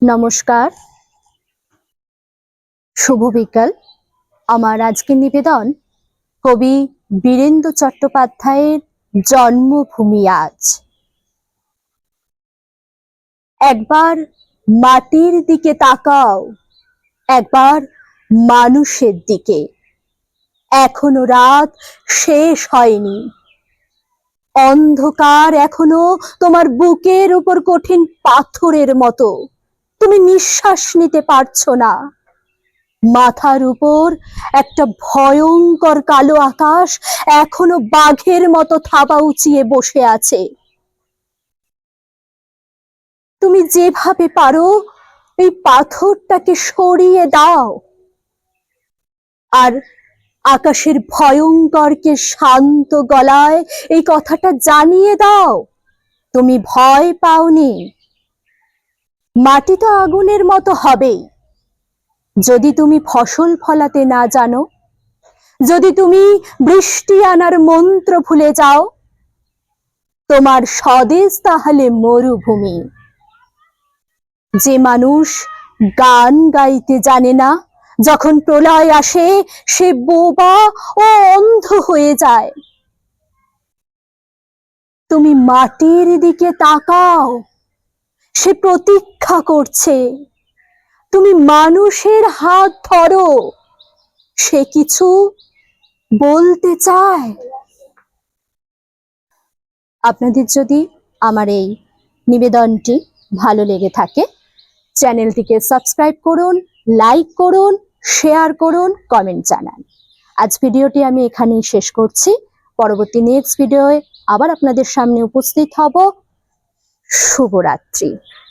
নমস্কার, শুভ বিকাল। আমার আজকের নিবেদন কবি বীরেন্দ্র চট্টোপাধ্যায়ের জন্মভূমি আজ। একবার মাটির দিকে তাকাও, একবার মানুষের দিকে। এখনো রাত শেষ হয়নি, অন্ধকার এখনো তোমার বুকের উপর কঠিন পাথরের মতো। তুমি নিঃশ্বাস নিতে পারছো না। মাথার উপর একটা ভয়ঙ্কর কালো আকাশ এখনো বাঘের মতো থাবা উঁচিয়ে বসে আছে। তুমি যেভাবে পারো এই পাথরটাকে সরিয়ে দাও, আর আকাশের ভয়ঙ্করকে শান্ত গলায় এই কথাটা জানিয়ে দাও, তুমি ভয় পাওনি। মাটি তো আগুনের মতো হবেই যদি তুমি ফসল ফলাতে না জানো, যদি তুমি বৃষ্টি আনার মন্ত্র ভুলে যাও। তোমার স্বদেশ তাহলে মরুভূমি। যে মানুষ গান গাইতে জানে না, যখন প্রলয় আসে সে বোবা ও অন্ধ হয়ে যায়। তুমি মাটির দিকে তাকাও, সে প্রতীক্ষা করছে। তুমি মানুষের হাত ধরো, সে কিছু বলতে চায়। আপনাদের যদি আমার এই নিবেদনটি ভালো লেগে থাকে, চ্যানেলটিকে সাবস্ক্রাইব করুন, লাইক করুন, শেয়ার করুন, কমেন্ট জানান। আজ ভিডিওটি আমি এখানেই শেষ করছি। পরবর্তী নেক্সট ভিডিওয়ে আবার আপনাদের সামনে উপস্থিত হব। শুভরাত্রি।